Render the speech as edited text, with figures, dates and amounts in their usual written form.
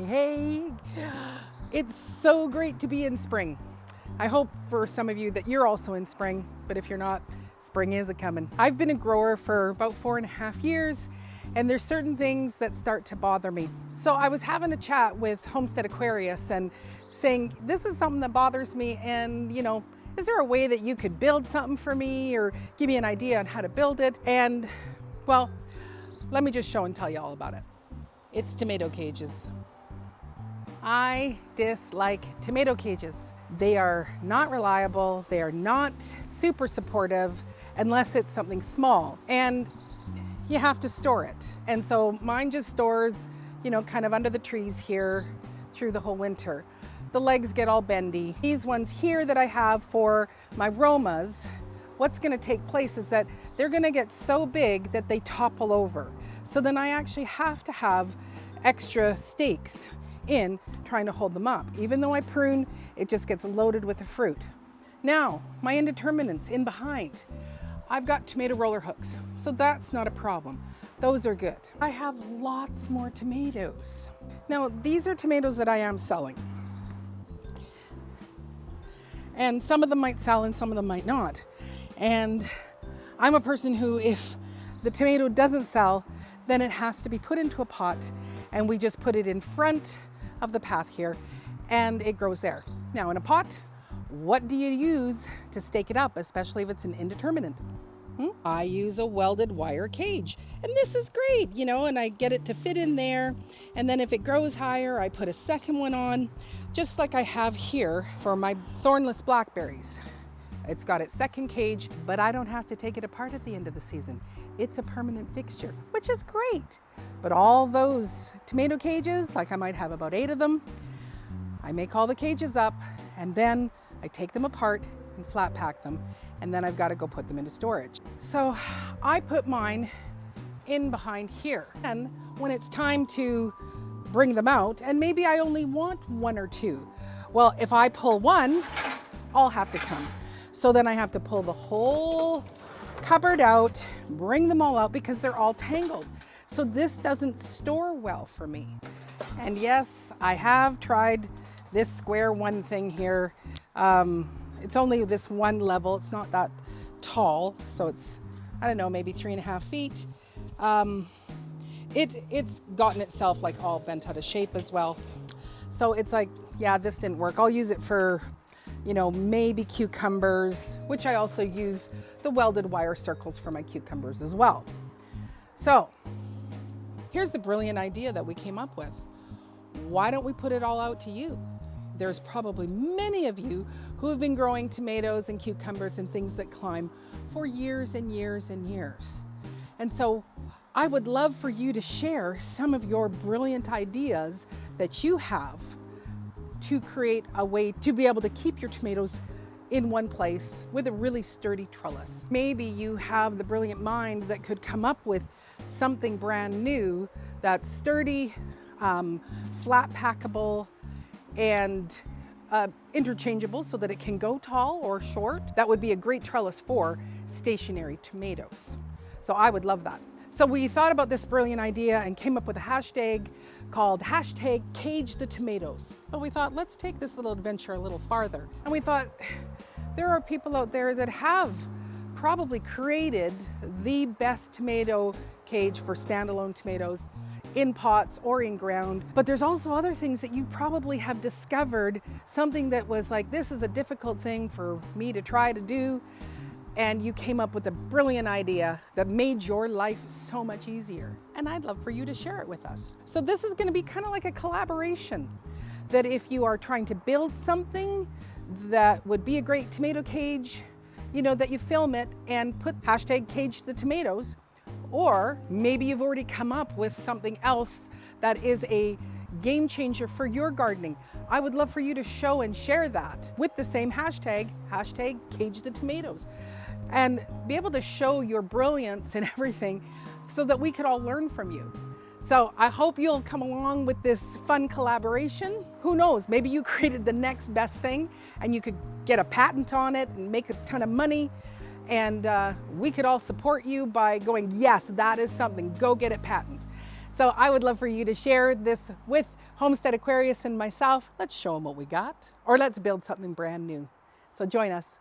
Hey, it's so great to be in spring. I hope for some of you that you're also in spring, but if you're not, spring is a-coming. I've been a grower for about 4.5 years, and there's certain things that start to bother me. So I was having a chat with Homestead Aquarius and saying, this is something that bothers me, and is there a way that you could build something for me or give me an idea on how to build it? And well, let me just show and tell you all about it. It's tomato cages. I dislike tomato cages. They are not reliable. They are not super supportive unless it's something small, and you have to store it. And so mine just stores, kind of under the trees here through the whole winter. The legs get all bendy. These ones here that I have for my Romas, what's gonna take place is that they're gonna get so big that they topple over. So then I actually have to have extra stakes in trying to hold them up. Even though I prune, it just gets loaded with the fruit. Now, my Indeterminates in behind, I've got tomato roller hooks, so that's not a problem. Those are good. I have lots more tomatoes. Now, these are tomatoes that I am selling. And some of them might sell and some of them might not. And I'm a person who, if the tomato doesn't sell, then it has to be put into a pot, and we just put it in front of the path here and it grows there. Now in a pot, what do you use to stake it up, especially if it's an indeterminate? I use a welded wire cage, and this is great, and I get it to fit in there, and then if it grows higher, I put a second one on, just like I have here for my thornless blackberries. It's got its second cage, but I don't have to take it apart at the end of the season. It's a permanent fixture, which is great. But all those tomato cages, like I might have about 8 of them, I make all the cages up, and then I take them apart and flat pack them, and then I've got to go put them into storage. So I put mine in behind here. And when it's time to bring them out, and maybe I only want 1 or 2, well, if I pull one, I'll have to come. So then I have to pull the whole cupboard out, bring them all out because they're all tangled. So this doesn't store well for me. And yes, I have tried this square one thing here. It's only this one level. It's not that tall. So it's, I don't know, maybe 3.5 feet. It's gotten itself like all bent out of shape as well. So it's like, yeah, this didn't work. I'll use it for maybe cucumbers, which I also use the welded wire circles for my cucumbers as well. So here's the brilliant idea that we came up with. Why don't we put it all out to you? There's probably many of you who have been growing tomatoes and cucumbers and things that climb for years and years and years. And so I would love for you to share some of your brilliant ideas that you have to create a way to be able to keep your tomatoes in one place with a really sturdy trellis. Maybe you have the brilliant mind that could come up with something brand new that's sturdy, flat packable, and interchangeable so that it can go tall or short. That would be a great trellis for stationary tomatoes. So I would love that. So we thought about this brilliant idea and came up with a hashtag called #CageTheTomatoes. But we thought, let's take this little adventure a little farther. And we thought, there are people out there that have probably created the best tomato cage for standalone tomatoes in pots or in ground. But there's also other things that you probably have discovered, something that was like, this is a difficult thing for me to try to do. And you came up with a brilliant idea that made your life so much easier. And I'd love for you to share it with us. So this is gonna be kind of like a collaboration, that if you are trying to build something that would be a great tomato cage, that you film it and put #CageTheTomatoes, or maybe you've already come up with something else that is a game changer for your gardening. I would love for you to show and share that with the same hashtag #CageTheTomatoes, and be able to show your brilliance and everything so that we could all learn from you. So I hope you'll come along with this fun collaboration. Who knows, maybe you created the next best thing and you could get a patent on it and make a ton of money, and we could all support you by going, yes, that is something, go get it patent. So I would love for you to share this with Homestead Aquarius and myself, let's show them what we got, or let's build something brand new. So join us.